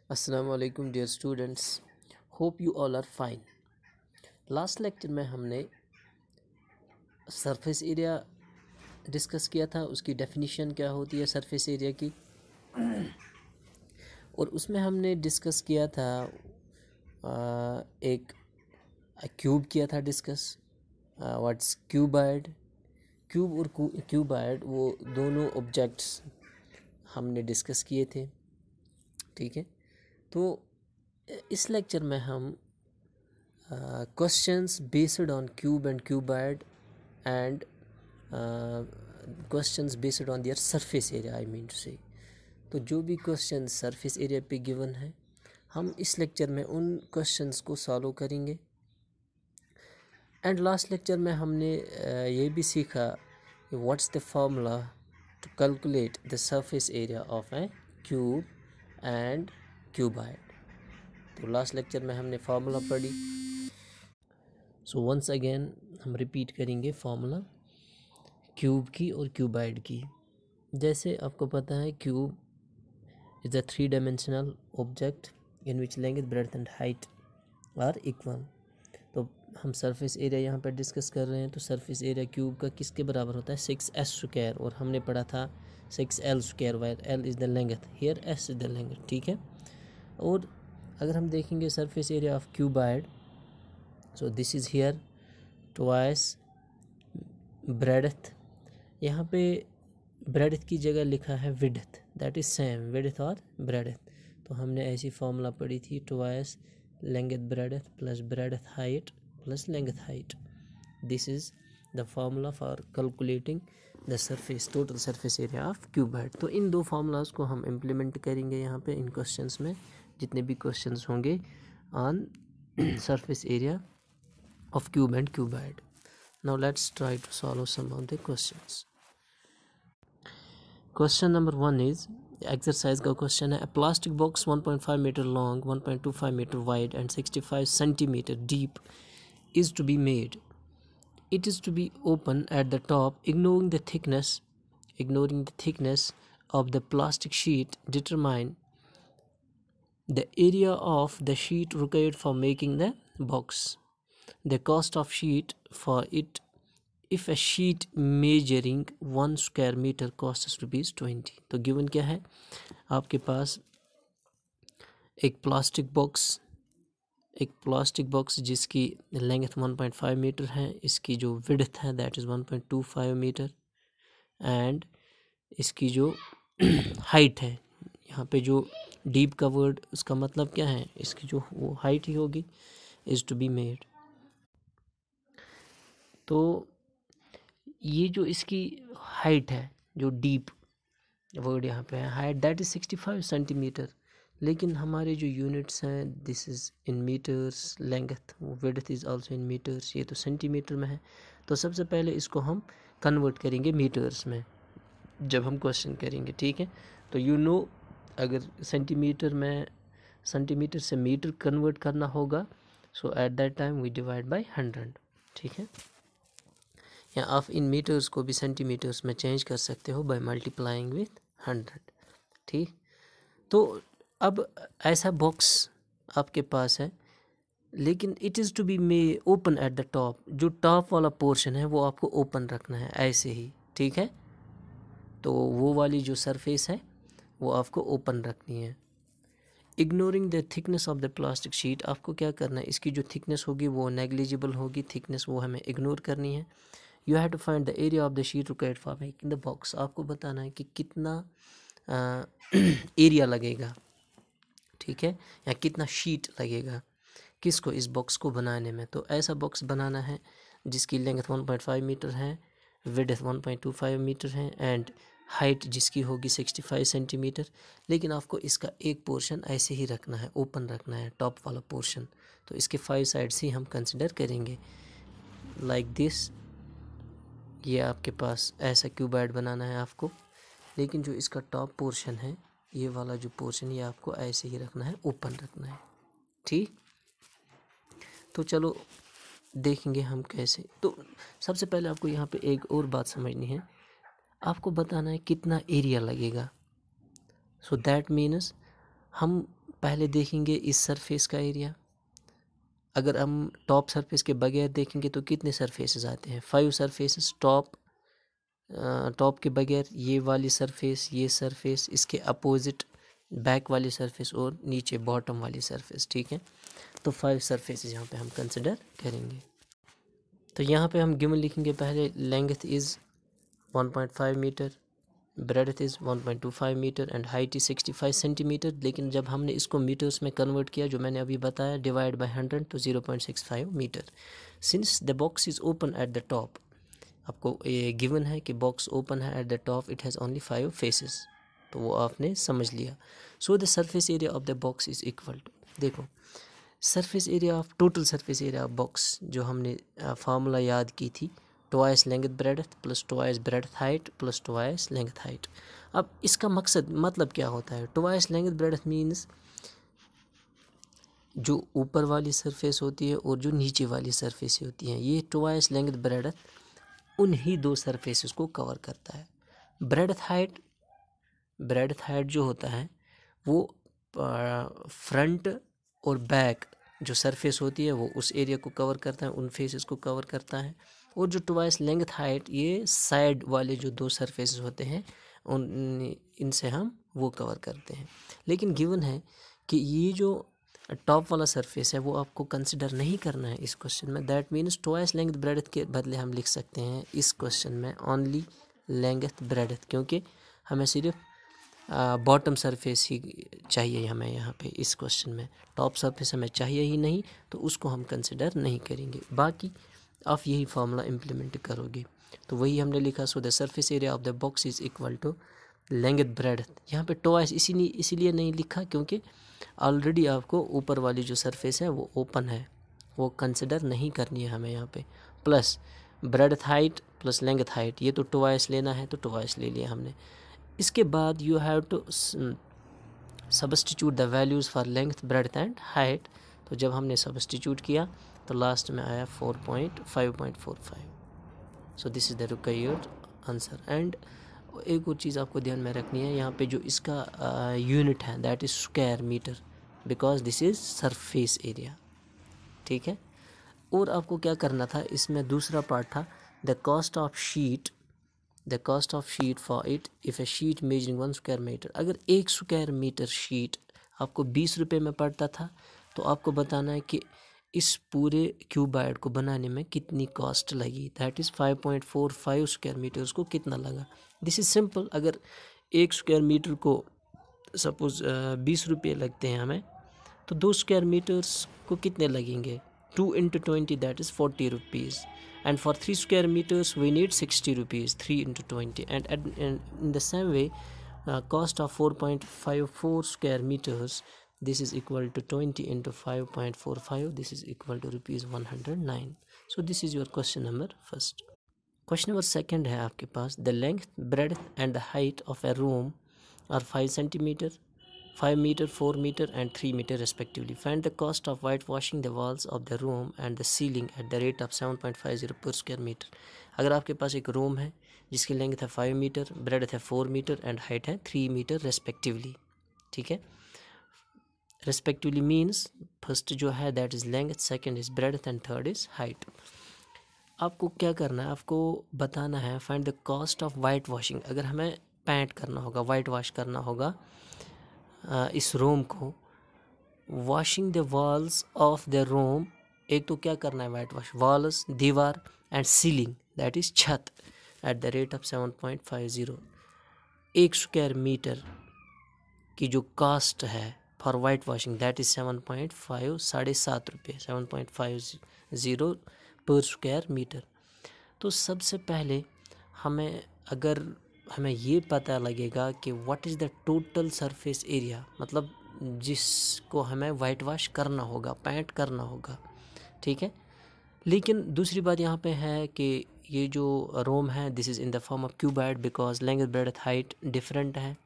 Assalamu alaikum dear students, hope you all are fine. Last lecture में हमने surface area discuss किया था, उसकी डेफिनेशन क्या होती है सरफेस एरिया की, और उसमें हमने डिस्कस किया था एक क्यूब किया था डिस्कस। What's cuboid. क्यूब और क्यूबॉइड वो दोनों ऑब्जेक्ट्स हमने डिस्कस किए थे, ठीक है। तो इस लेक्चर में हम questions based on cube and cuboid and questions based on their surface area, I mean to say. तो जो भी क्वेश्चन सरफेस एरिया पे गिवन है, हम इस लेक्चर में उन क्वेश्चंस को सॉल्व करेंगे। एंड लास्ट लेक्चर में हमने ये भी सीखा कि what's the formula to calculate the surface area of a cube and cuboid. तो लास्ट लेक्चर में हमने फार्मूला पढ़ी। सो वंस अगेन हम रिपीट करेंगे फार्मूला क्यूब की और क्यूबॉइड की। जैसे आपको पता है, cube is a 3 dimensional object in which length, breadth and height are equal. तो हम सरफेस एरिया यहाँ पर डिस्कस कर रहे हैं। तो सरफेस एरिया क्यूब का किसके बराबर होता है? 6s², और हमने पढ़ा था 6l², wire l is the length, here s is the length, ठीक है। और अगर हम देखेंगे surface area of cuboid, so this is here twice breadth. यहाँ पे ब्रेड्थ की जगह लिखा है width, that is same width और ब्रेड्थ। तो हमने ऐसी फॉर्मूला पढ़ी थी, twice length breadth plus breadth height plus length height. This is the formula for calculating the surface, total surface area of cuboid. तो इन दो फार्मूलाज को हम इम्प्लीमेंट करेंगे यहाँ पे इन क्वेश्चंस में, जितने भी क्वेश्चंस होंगे on surface area of cube and cuboid. Now let's try to solve some of the questions. Question number 1 is exercise का question है, a plastic box 1.5 meter long, 1.25 meter wide and 65 centimeter deep is to be made. It is to be open at the top, ignoring the thickness of the plastic sheet. Determine the area of the sheet required for making the box. The cost of sheet for it, if a sheet measuring 1 square meter costs ₹20। तो given क्या है आपके पास? एक plastic box जिसकी length 1.5 metre है, इसकी जो width है दैट इज़ 1.25 मीटर, एंड इसकी जो हाइट है, यहाँ पे जो डीप का वर्ड उसका मतलब क्या है, इसकी जो वो हाइट ही होगी, इज़ टू बी मेड। तो ये जो इसकी हाइट है, जो डीप वर्ड यहाँ पे है, हाइट दैट इज़ 65 सेंटीमीटर। लेकिन हमारे जो यूनिट्स हैं, this is in metres, length width is also in metres, ये तो सेंटीमीटर में है। तो सबसे पहले इसको हम कन्वर्ट करेंगे मीटर्स में जब हम क्वेश्चन करेंगे, ठीक है। तो अगर सेंटीमीटर से मीटर कन्वर्ट करना होगा, so at that time we divide by 100, ठीक है। या आप इन मीटर्स को भी सेंटीमीटर्स में चेंज कर सकते हो बाय मल्टीप्लाइंग विथ 100, ठीक। तो अब ऐसा बॉक्स आपके पास है, लेकिन it is to be may open at the top. जो टॉप वाला पोर्शन है वो आपको ओपन रखना है ऐसे ही, ठीक है। तो वो वाली जो सरफेस है वो आपको ओपन रखनी है। Ignoring the thickness of the plastic sheet, आपको क्या करना है, इसकी जो थिकनेस होगी वो नेग्लिजिबल होगी, थिकनेस वो हमें इग्नोर करनी है। You have to find the area of the sheet required for making the box, आपको बताना है कि कितना एरिया लगेगा, ठीक है, या कितना शीट लगेगा किसको, इस बॉक्स को बनाने में। तो ऐसा बॉक्स बनाना है जिसकी लेंथ 1.5 मीटर है, विड्थ 1.25 मीटर है, एंड हाइट जिसकी होगी 65 सेंटीमीटर। लेकिन आपको इसका एक पोर्शन ऐसे ही रखना है, ओपन रखना है, टॉप वाला पोर्शन। तो इसके 5 साइड्स ही हम कंसिडर करेंगे लाइक दिस। ये आपके पास ऐसा क्यूबॉइड बनाना है आपको, लेकिन जो इसका टॉप पोर्शन है, ये वाला जो पोर्शन, ये आपको ऐसे ही रखना है, ओपन रखना है, ठीक। तो चलो देखेंगे हम कैसे। तो सबसे पहले आपको यहाँ पे एक और बात समझनी है, आपको बताना है कितना एरिया लगेगा। सो दैट मीन्स हम पहले देखेंगे इस सरफेस का एरिया। अगर हम टॉप सरफेस के बगैर देखेंगे तो कितने सरफेसेस आते हैं, 5 सरफेसेस टॉप के बगैर, ये वाली सरफेस, ये सरफेस, इसके अपोजिट बैक वाली सरफेस और नीचे बॉटम वाली सरफेस। ठीक है, तो 5 सरफेसेस यहाँ पे हम कंसिडर करेंगे। तो यहाँ पे हम गिवन लिखेंगे पहले, length is 1.5 metre, breadth is 1.25 metre and height is 65 centimetre. लेकिन जब हमने इसको मीटर्स में कन्वर्ट किया, जो मैंने अभी बताया, डिवाइड बाय 100 तो 0.65 metre. Since the box is open at the top, आपको ये गिवन है कि बॉक्स ओपन है at the top, it has only 5 faces, तो वो आपने समझ लिया। So the surface area of the box is equal to, देखो surface area of, total surface area of box जो हमने फार्मूला याद की थी, twice length breadth plus twice breadth height plus twice length height. अब इसका मकसद मतलब क्या होता है, ट्वाइस लेंथ ब्रेडथ मीन्स जो ऊपर वाली सरफेस होती है और जो नीचे वाली सरफेस होती हैं, ये ट्वाइस लेंथ ब्रेडथ उन्हीं 2 सरफेसेस को कवर करता है। ब्रेडथ हाइट जो होता है वो फ्रंट और बैक जो सरफेस होती है वो उस एरिया को कवर करता है, उन फेसेस को कवर करता है। और जो ट्वाइस लेंथ हाइट, ये साइड वाले जो 2 सरफेसेस होते हैं उन इनसे हम वो कवर करते हैं। लेकिन गिवन है कि ये जो टॉप वाला सरफेस है वो आपको कंसिडर नहीं करना है इस क्वेश्चन में। That means twice length breadth के बदले हम लिख सकते हैं इस क्वेश्चन में ओनली लेंथ ब्रेडथ, क्योंकि हमें सिर्फ बॉटम सरफेस ही चाहिए हमें यहाँ पे इस क्वेश्चन में, टॉप सरफेस हमें चाहिए ही नहीं, तो उसको हम कंसिडर नहीं करेंगे। बाकी आप यही फार्मूला इम्प्लीमेंट करोगे, तो वही हमने लिखा। So the surface area of the box is equal to length breadth. यहाँ पे ट्वाइस इसीलिए नहीं लिखा क्योंकि ऑलरेडी आपको ऊपर वाली जो सरफेस है वो ओपन है, वो कंसिडर नहीं करनी है हमें यहाँ पे। Plus breadth height plus length height, ये तो ट्वाइस लेना है तो ट्वाइस ले लिया हमने। इसके बाद you have to substitute the values for length breadth and height. तो जब हमने सब्स्टिट्यूट किया तो लास्ट में आया 5.45। सो this is the required answer. And एक और चीज़ आपको ध्यान में रखनी है, यहाँ पे जो इसका यूनिट है that is square metre, because this is surface area. ठीक है, और आपको क्या करना था, इसमें दूसरा पार्ट था the cost of sheet for it if a sheet measuring 1 square metre. अगर 1 स्क्वायर मीटर शीट आपको 20 रुपये में पड़ता था, तो आपको बताना है कि इस पूरे क्यूबाइड को बनाने में कितनी कॉस्ट लगी, दैट इज़ 5.45 स्क्वायर मीटर्स को कितना लगा। This is simple. अगर 1 स्क्वायर मीटर को सपोज़ 20 रुपये लगते हैं हमें, तो 2 स्क्वायर मीटर्स को कितने लगेंगे, 2 × 20 that is 40 rupees. And for 3 square meters we need 60 rupees, 3 × 20. And in the same way, cost of 4.54 square meters, this is equal to 20 × 5.45, this is equal to rupees 109. So this is your question number first. Question number second है आपके पास, the length, breadth and the height of a room are 5 centimeter, 5 meter, 4 meter and 3 meter respectively. Find the cost of whitewashing the walls of the room and the ceiling at the rate of 7.50 per square meter. अगर आपके पास एक room है जिसकी length है 5 metre, breadth है 4 metre and height है 3 metre respectively. ठीक है, रेस्पेक्टिवली मीन्स फर्स्ट जो है that is length, second is breadth and third is height. आपको क्या करना है, आपको बताना है find the cost of white washing. अगर हमें पेंट करना होगा, वाइट वॉश करना होगा इस रूम को, washing the walls of the room, एक तो क्या करना है वाइट वॉश, वॉल्स दीवार एंड सीलिंग दैट इज़ छत at the rate of 7.50। 1 square metre की जो कास्ट है for white washing that is 7.5, 7.5 रुपये, 7.50 पर स्क्वायर मीटर। तो सबसे पहले हमें ये पता लगेगा कि what is the total surface area, मतलब जिसको हमें वाइट वॉश करना होगा, पेंट करना होगा। ठीक है, लेकिन दूसरी बात यहाँ पे है कि ये जो रूम है this is in the form of cuboid, because length breadth height different है।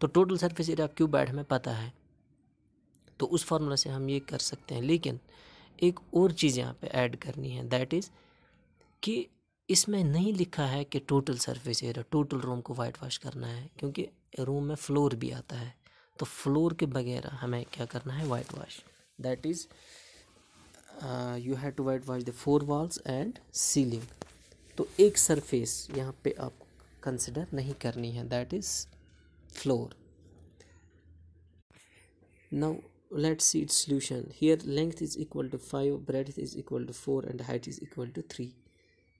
तो total surface area of cuboid हमें पता है, तो उस फार्मूला से हम ये कर सकते हैं। लेकिन एक और चीज़ यहाँ पे ऐड करनी है, दैट इज़ कि इसमें नहीं लिखा है कि total surface area, total room को वाइट वॉश करना है, क्योंकि रूम में फ्लोर भी आता है। तो फ्लोर के बगैर हमें क्या करना है, white wash, that is you have to white wash the 4 walls and ceiling. तो एक सरफेस यहाँ पे आपको कंसिडर नहीं करनी है, that is floor. Now let's see its solution. Here length is equal to 5, breadth is equal to 4 and height is equal to 3.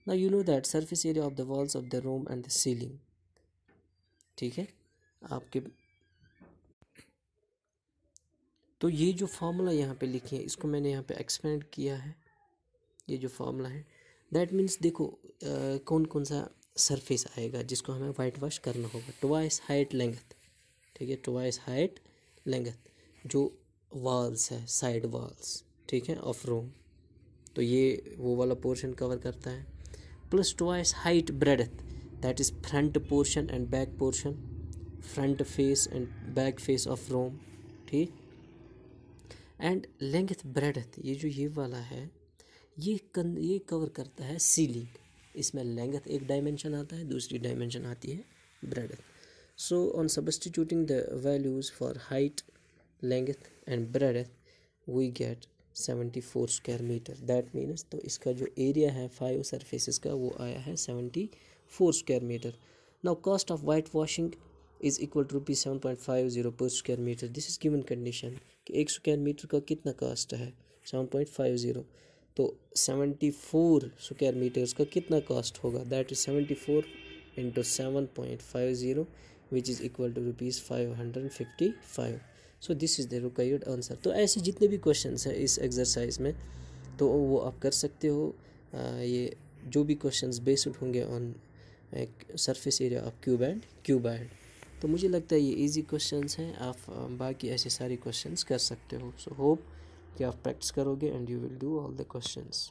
Now you know that surface area of the walls of the room and the ceiling, ठीक है आपके। तो ये जो formula यहाँ पे लिखी है इसको मैंने यहाँ पे एक्सपेंड किया है, ये जो फार्मूला है दैट मीन्स देखो कौन कौन सा सरफेस आएगा जिसको हमें वाइट वॉश करना होगा। ट्वाइस हाइट लेंथ, ठीक है, ट्वाइस हाइट लेंथ जो वॉल्स है, साइड वॉल्स, ठीक है, ऑफ रूम, तो ये वो वाला पोर्शन कवर करता है, plus twice height breadth that is front portion and back portion, front face and back face of room, ठीक। एंड लेंथ ब्रेडथ ये जो ये वाला है ये कवर करता है सीलिंग। इसमें लेंथ एक डायमेंशन आता है, दूसरी डायमेंशन आती है breadth. So on substituting the values for height, length and breadth we get 74 square metre, that means तो इसका जो एरिया है 5 सरफेसेस का वो आया है 74 square metre. Now cost of white washing is equal to ₹7.50 per square metre. This is given condition कि 1 square metre का कितना कॉस्ट है 7.50, तो 74 स्क्वायर मीटर्स का कितना कॉस्ट होगा, that is 74 into 7.50 which is equal to ₹555। So this is the required answer. तो ऐसे जितने भी क्वेश्चंस हैं इस एक्सरसाइज में तो वो आप कर सकते हो। ये जो भी क्वेश्चंस बेस्ड होंगे on surface area of cube and cuboid, तो मुझे लगता है ये इजी क्वेश्चंस हैं, आप बाकी ऐसे सारे क्वेश्चंस कर सकते हो। सो होप कि आप प्रैक्टिस करोगे and you will do all the questions.